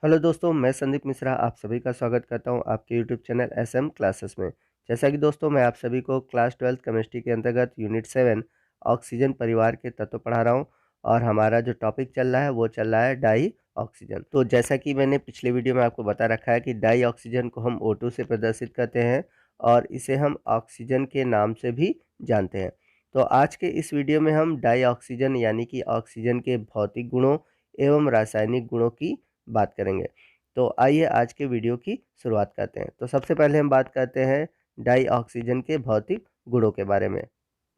Hello दोस्तों, मैं संदीप मिश्रा आप सभी का स्वागत करता हूं आपके यूट्यूब चैनल एसएम क्लासेस में। जैसा कि दोस्तों मैं आप सभी को क्लास 12th केमिस्ट्री के अंतर्गत यूनिट 7 ऑक्सीजन परिवार के तत्व पढ़ा रहा हूं और हमारा जो टॉपिक चल रहा है वो चल रहा है डाई ऑक्सीजन। तो जैसा कि मैंने पिछले वीडियो में आपको बता रखा है कि डाई ऑक्सीजन को हम O2 से प्रदर्शित करते हैं और इसे हम ऑक्सीजन के नाम से भी जानते हैं। तो आज के इस वीडियो में हम डाई ऑक्सीजन यानी कि ऑक्सीजन के भौतिक गुणों एवं रासायनिक गुणों की बात करेंगे। तो आइए आज के वीडियो की शुरुआत करते हैं। तो सबसे पहले हम बात करते हैं डाई ऑक्सीजन के भौतिक गुणों के बारे में।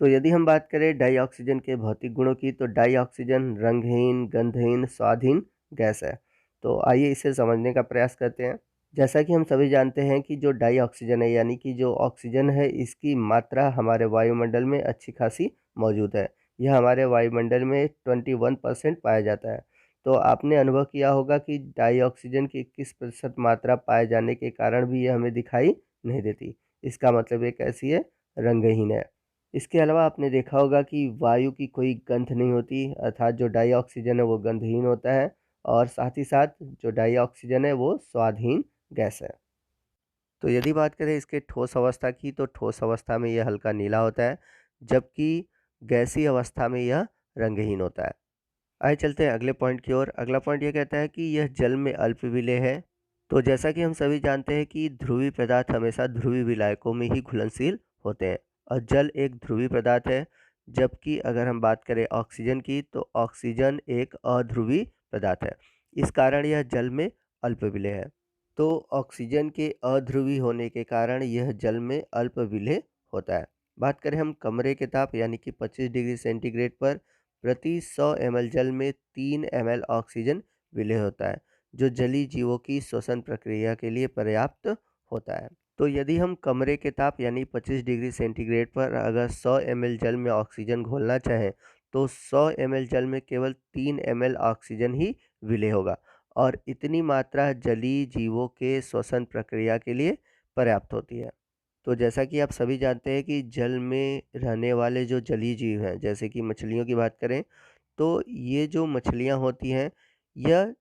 तो यदि हम बात करें डाई ऑक्सीजन के भौतिक गुणों की, तो डाई ऑक्सीजन रंगहीन, गंधहीन, स्वादहीन गैस है। तो आइए इसे समझने का प्रयास करते हैं। जैसा कि हम सभी जानते हैं कि जो डाई ऑक्सीजन है यानी कि जो ऑक्सीजन है, इसकी मात्रा हमारे वायुमंडल में अच्छी खासी मौजूद है। यह हमारे वायुमंडल में 21% पाया जाता है। तो आपने अनुभव किया होगा कि डाई ऑक्सीजन की 21% मात्रा पाए जाने के कारण भी ये हमें दिखाई नहीं देती। इसका मतलब ये कैसी है? रंगहीन है। इसके अलावा आपने देखा होगा कि वायु की कोई गंध नहीं होती, अर्थात जो डाई ऑक्सीजन है वो गंधहीन होता है और साथ ही साथ जो डाई ऑक्सीजन है वो स्वादहीन गैस है। तो यदि बात करें इसके ठोस अवस्था की, तो ठोस अवस्था में यह हल्का नीला होता है, जबकि गैसीय अवस्था में यह रंगहीन होता है। आइए चलते हैं अगले पॉइंट की ओर। अगला पॉइंट ये कहता है कि यह जल में अल्प विलेय है। तो जैसा कि हम सभी जानते हैं कि ध्रुवीय पदार्थ हमेशा ध्रुवीय विलायकों में ही घुलनशील होते हैं और जल एक ध्रुवीय पदार्थ है, जबकि अगर हम बात करें ऑक्सीजन की, तो ऑक्सीजन एक अध्रुवीय पदार्थ है। इस कारण यह जल में अल्प विलेय है। तो ऑक्सीजन के अध्रुवीय होने के कारण यह जल में अल्प विलेय होता है। बात करें हम कमरे के ताप यानी कि 25 डिग्री सेंटीग्रेड पर प्रति 100 ml जल में 3 ml ऑक्सीजन विलेय होता है, जो जलीय जीवों की श्वसन प्रक्रिया के लिए पर्याप्त होता है। तो यदि हम कमरे के ताप यानी 25 डिग्री सेंटीग्रेड पर अगर 100 ml जल में ऑक्सीजन घोलना चाहें, तो 100 ml जल में केवल 3 ml ऑक्सीजन ही विलेय होगा और इतनी मात्रा जलीय जीवों के श्वसन प्रक्रिया के लिए पर्याप्त होती है। तो जैसा कि आप सभी जानते हैं कि जल में रहने वाले जो जलीय जीव हैं, जैसे कि मछलियों की बात करें, तो ये जो मछलियाँ होती हैं, यह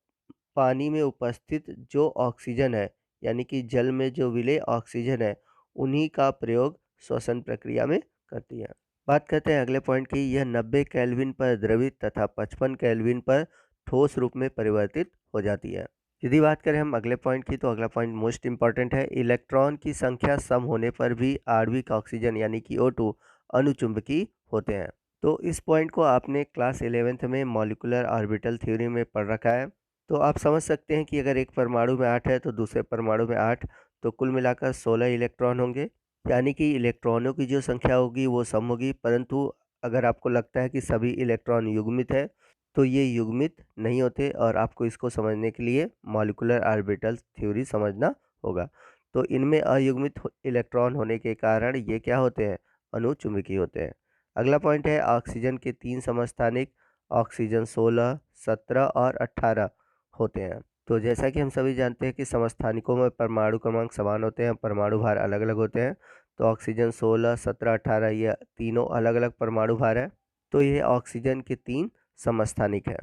पानी में उपस्थित जो ऑक्सीजन है, यानी कि जल में जो विलेय ऑक्सीजन है, उन्हीं का प्रयोग श्वसन प्रक्रिया में करती हैं। बात करते हैं अगले पॉइंट की। यह 90 केल्विन पर द्रवित तथा 55 केल्विन पर ठोस रूप में परिवर्तित हो जाती है। यदि बात करें हम अगले पॉइंट की, तो अगला पॉइंट मोस्ट इंपॉर्टेंट है। इलेक्ट्रॉन की संख्या सम होने पर भी आणविक ऑक्सीजन यानी कि O2 अनुचुंबकीय होते हैं। तो इस पॉइंट को आपने क्लास 11th में मॉलिक्यूलर ऑर्बिटल थ्योरी में पढ़ रखा है। तो आप समझ सकते हैं कि अगर एक परमाणु में 8 है तो दूसरे परमाणु में 8, तो कुल मिलाकर 16 इलेक्ट्रॉन होंगे। यानी कि इलेक्ट्रॉनों की जो संख्या होगी वो सम होगी, परंतु अगर आपको लगता है कि सभी इलेक्ट्रॉन युग्मित है, तो ये युग्मित नहीं होते और आपको इसको समझने के लिए मॉलिक्यूलर ऑर्बिटल थ्योरी समझना होगा। तो इनमें अयुग्मित इलेक्ट्रॉन होने के कारण ये क्या होते हैं? अनुचुंबकीय होते हैं। अगला पॉइंट है ऑक्सीजन के 3 समस्थानिक ऑक्सीजन 16, 17 और 18 होते हैं। तो जैसा कि हम सभी जानते हैं कि समस्थानिकों में परमाणु क्रमांक समान होते हैं, परमाणु भार अलग अलग होते हैं। तो ऑक्सीजन 16, 17, 18 ये तीनों अलग अलग परमाणु भार है। तो ये ऑक्सीजन के 3 समस्थानिक है।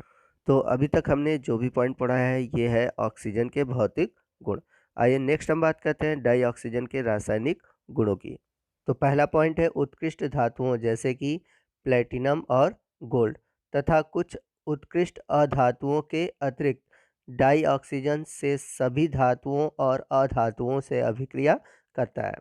तो अभी तक हमने जो भी पॉइंट पढ़ा है ये है ऑक्सीजन के भौतिक गुण। आइए नेक्स्ट हम बात करते हैं डाई ऑक्सीजन के रासायनिक गुणों की। तो पहला पॉइंट है उत्कृष्ट धातुओं जैसे कि प्लेटिनम और गोल्ड तथा कुछ उत्कृष्ट अधातुओं के अतिरिक्त डाई ऑक्सीजन से सभी धातुओं और अधातुओं से अभिक्रिया करता है।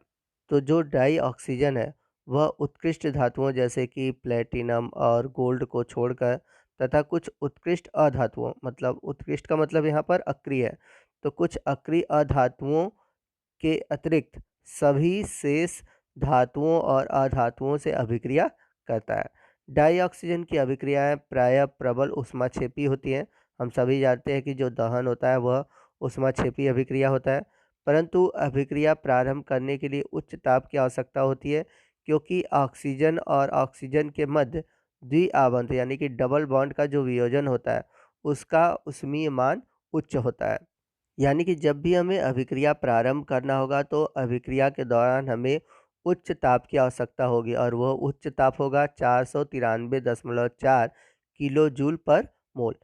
तो जो डाई ऑक्सीजन है वह उत्कृष्ट धातुओं जैसे कि प्लेटिनम और गोल्ड को छोड़कर तथा कुछ उत्कृष्ट अधातुओं, मतलब उत्कृष्ट का मतलब यहाँ पर अक्रिय है, तो कुछ अक्रिय अधातुओं के अतिरिक्त सभी शेष धातुओं और अधातुओं से अभिक्रिया करता है। डाई ऑक्सीजन की अभिक्रियाएं प्रायः प्रबल ऊष्माक्षेपी होती हैं। हम सभी जानते हैं कि जो दहन होता है वह ऊष्माक्षेपी अभिक्रिया होता है, परंतु अभिक्रिया प्रारंभ करने के लिए उच्च ताप की आवश्यकता होती है, क्योंकि ऑक्सीजन और ऑक्सीजन के मध्य द्विआबंध यानी कि डबल बॉन्ड का जो वियोजन होता है उसका ऊष्मीय मान उच्च होता है। यानी कि जब भी हमें अभिक्रिया प्रारंभ करना होगा तो अभिक्रिया के दौरान हमें उच्च ताप की आवश्यकता होगी और वह उच्च ताप होगा 493.4 किलो जूल पर मोल।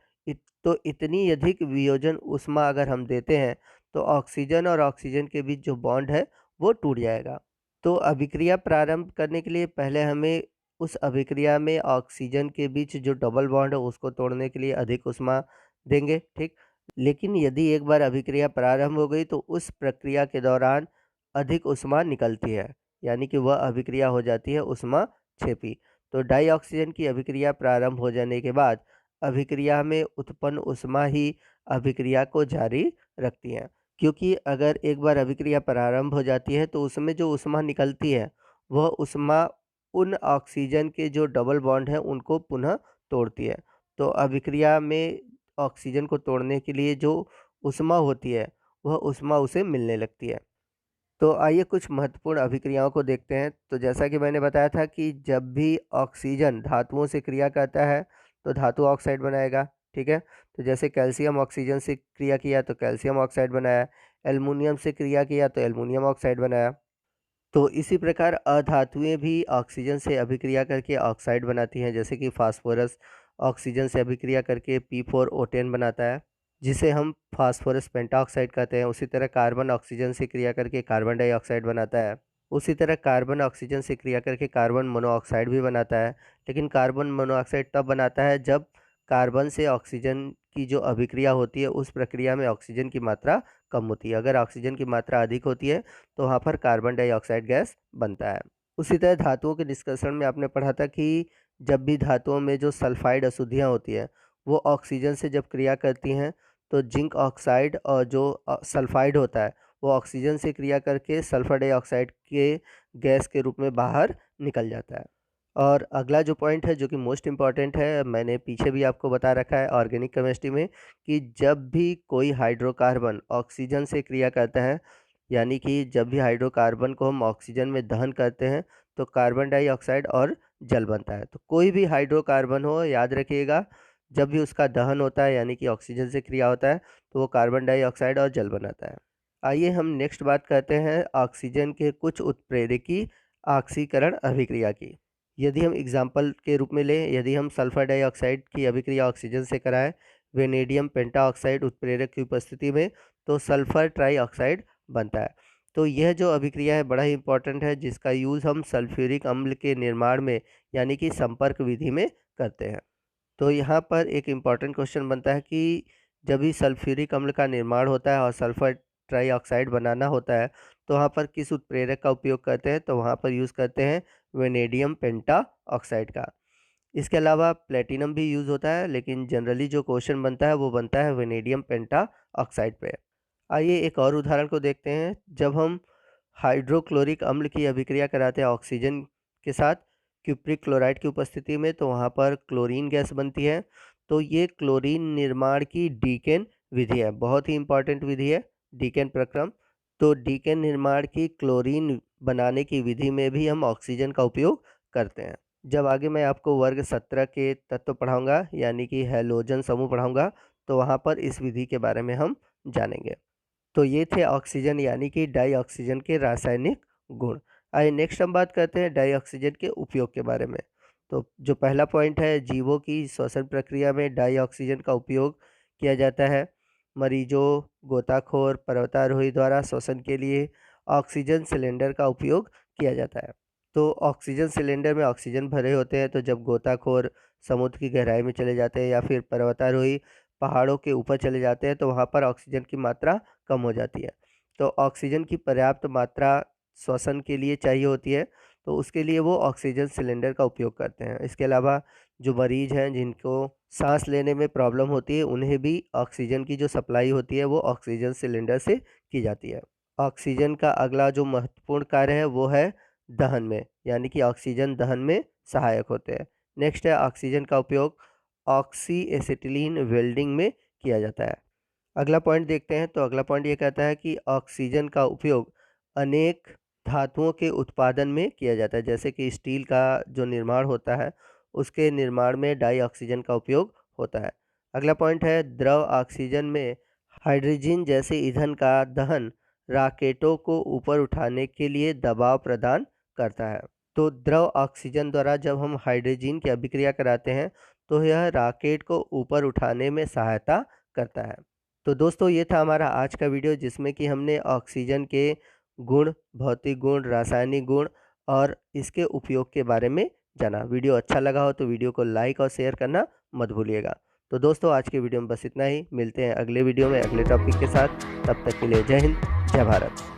तो इतनी अधिक वियोजन ऊष्मा अगर हम देते हैं तो ऑक्सीजन और ऑक्सीजन के बीच जो बॉन्ड है वो टूट जाएगा। तो अभिक्रिया प्रारंभ करने के लिए पहले हमें उस अभिक्रिया में ऑक्सीजन के बीच जो डबल बॉन्ड है उसको तोड़ने के लिए अधिक ऊष्मा देंगे, ठीक? लेकिन यदि एक बार अभिक्रिया प्रारंभ हो गई तो उस प्रक्रिया के दौरान अधिक ऊष्मा निकलती है, यानी कि वह अभिक्रिया हो जाती है ऊष्मा क्षेपी। तो डाई ऑक्सीजन की अभिक्रिया प्रारंभ हो जाने के बाद अभिक्रिया में उत्पन्न ऊष्मा ही अभिक्रिया को जारी रखती है, क्योंकि अगर एक बार अभिक्रिया प्रारंभ हो जाती है तो उसमें जो ऊष्मा निकलती है वह ऊष्मा उन ऑक्सीजन के जो डबल बॉन्ड हैं उनको पुनः तोड़ती है। तो अभिक्रिया में ऑक्सीजन को तोड़ने के लिए जो ऊष्मा होती है वह ऊष्मा उसे मिलने लगती है। तो आइए कुछ महत्वपूर्ण अभिक्रियाओं को देखते हैं। तो जैसा कि मैंने बताया था कि जब भी ऑक्सीजन धातुओं से क्रिया करता है तो धातु ऑक्साइड बनाएगा, ठीक है? तो जैसे कैल्शियम ऑक्सीजन से क्रिया किया तो कैल्शियम ऑक्साइड बनाया, एल्युमिनियम से क्रिया किया तो एल्युमिनियम ऑक्साइड बनाया। तो इसी प्रकार अधातुएं भी ऑक्सीजन से अभिक्रिया करके ऑक्साइड बनाती हैं, जैसे कि फास्फोरस ऑक्सीजन से अभिक्रिया करके P4O10 बनाता है, जिसे हम फास्फोरस पेंटाऑक्साइड कहते हैं। उसी तरह कार्बन ऑक्सीजन से क्रिया करके कार्बन डाइऑक्साइड बनाता है। उसी तरह कार्बन ऑक्सीजन से क्रिया करके कार्बन मोनोऑक्साइड भी बनाता है, लेकिन कार्बन मोनोऑक्साइड तब बनाता है जब कार्बन से ऑक्सीजन की जो अभिक्रिया होती है उस प्रक्रिया में ऑक्सीजन की मात्रा कम होती है। अगर ऑक्सीजन की मात्रा अधिक होती है तो वहाँ पर कार्बन डाइऑक्साइड गैस बनता है। उसी तरह धातुओं के डिस्कशन में आपने पढ़ा था कि जब भी धातुओं में जो सल्फाइड अशुद्धियाँ होती हैं वो ऑक्सीजन से जब क्रिया करती हैं तो जिंक ऑक्साइड और जो सल्फाइड होता है वो ऑक्सीजन से क्रिया करके सल्फर डाइऑक्साइड के गैस के रूप में बाहर निकल जाता है। और अगला जो पॉइंट है जो कि मोस्ट इम्पॉर्टेंट है, मैंने पीछे भी आपको बता रखा है ऑर्गेनिक केमिस्ट्री में, कि जब भी कोई हाइड्रोकार्बन ऑक्सीजन से क्रिया करता है, यानी कि जब भी हाइड्रोकार्बन को हम ऑक्सीजन में दहन करते हैं तो कार्बन डाइऑक्साइड और जल बनता है। तो कोई भी हाइड्रोकार्बन हो, याद रखिएगा, जब भी उसका दहन होता है यानी कि ऑक्सीजन से क्रिया होता है तो वो कार्बन डाइऑक्साइड और जल बनाता है। आइए हम नेक्स्ट बात करते हैं ऑक्सीजन के कुछ उत्प्रेरकी ऑक्सीकरण अभिक्रिया की। यदि हम एग्जाम्पल के रूप में लें, यदि हम सल्फर डाइऑक्साइड की अभिक्रिया ऑक्सीजन से कराएं वेनेडियम पेंटाऑक्साइड उत्प्रेरक की उपस्थिति में तो सल्फर ट्राईऑक्साइड बनता है। तो यह जो अभिक्रिया है बड़ा ही इंपॉर्टेंट है, जिसका यूज़ हम सल्फ्यूरिक अम्ल के निर्माण में यानी कि संपर्क विधि में करते हैं। तो यहाँ पर एक इम्पॉर्टेंट क्वेश्चन बनता है कि जब भी सल्फ्यूरिक अम्ल का निर्माण होता है और सल्फर ट्राईऑक्साइड बनाना होता है तो वहाँ पर किस उत्प्रेरक का उपयोग करते हैं? तो वहाँ पर यूज़ करते हैं वेनेडियम पेंटा ऑक्साइड का। इसके अलावा प्लेटिनम भी यूज़ होता है, लेकिन जनरली जो क्वेश्चन बनता है वो बनता है वेनेडियम पेंटा ऑक्साइड पे। आइए एक और उदाहरण को देखते हैं। जब हम हाइड्रोक्लोरिक अम्ल की अभिक्रिया कराते हैं ऑक्सीजन के साथ क्यूप्रिक क्लोराइड की उपस्थिति में तो वहाँ पर क्लोरीन गैस बनती है। तो ये क्लोरीन निर्माण की डीकेन विधि है, बहुत ही इंपॉर्टेंट विधि है डीकेन प्रक्रम। तो डीकेन निर्माण की क्लोरीन बनाने की विधि में भी हम ऑक्सीजन का उपयोग करते हैं। जब आगे मैं आपको वर्ग 17 के तत्व पढ़ाऊंगा यानी कि हैलोजन समूह पढ़ाऊंगा तो वहाँ पर इस विधि के बारे में हम जानेंगे। तो ये थे ऑक्सीजन यानी कि डाई ऑक्सीजन के रासायनिक गुण। आइए नेक्स्ट हम बात करते हैं डाई ऑक्सीजन के उपयोग के बारे में। तो जो पहला पॉइंट है, जीवों की श्वसन प्रक्रिया में डाई ऑक्सीजन का उपयोग किया जाता है। मरीजों, गोताखोर, पर्वतारोही द्वारा श्वसन के लिए ऑक्सीजन सिलेंडर का उपयोग किया जाता है। तो ऑक्सीजन सिलेंडर में ऑक्सीजन भरे होते हैं, तो जब गोताखोर समुद्र की गहराई में चले जाते हैं या फिर पर्वतारोही पहाड़ों के ऊपर चले जाते हैं तो वहाँ पर ऑक्सीजन की मात्रा कम हो जाती है। तो ऑक्सीजन की पर्याप्त मात्रा श्वसन के लिए चाहिए होती है, तो उसके लिए वो ऑक्सीजन सिलेंडर का उपयोग करते हैं। इसके अलावा जो मरीज हैं जिनको सांस लेने में प्रॉब्लम होती है उन्हें भी ऑक्सीजन की जो सप्लाई होती है वो ऑक्सीजन सिलेंडर से की जाती है। ऑक्सीजन का अगला जो महत्वपूर्ण कार्य है वो है दहन में, यानी कि ऑक्सीजन दहन में सहायक होते हैं। नेक्स्ट है ऑक्सीजन का उपयोग ऑक्सी एसिटिलीन वेल्डिंग में किया जाता है। अगला पॉइंट देखते हैं। तो अगला पॉइंट ये कहता है कि ऑक्सीजन का उपयोग अनेक धातुओं के उत्पादन में किया जाता है, जैसे कि स्टील का जो निर्माण होता है उसके निर्माण में डाई ऑक्सीजन का उपयोग होता है। अगला पॉइंट है द्रव ऑक्सीजन में हाइड्रोजन जैसे ईंधन का दहन रॉकेटों को ऊपर उठाने के लिए दबाव प्रदान करता है। तो द्रव ऑक्सीजन द्वारा जब हम हाइड्रोजन की अभिक्रिया कराते हैं तो यह रॉकेट को ऊपर उठाने में सहायता करता है। तो दोस्तों ये था हमारा आज का वीडियो, जिसमें कि हमने ऑक्सीजन के गुण, भौतिक गुण, रासायनिक गुण और इसके उपयोग के बारे में जाना। वीडियो अच्छा लगा हो तो वीडियो को लाइक और शेयर करना मत भूलिएगा। तो दोस्तों आज के वीडियो में बस इतना ही। मिलते हैं अगले वीडियो में अगले टॉपिक के साथ। तब तक के लिए जय हिंद, जय भारत।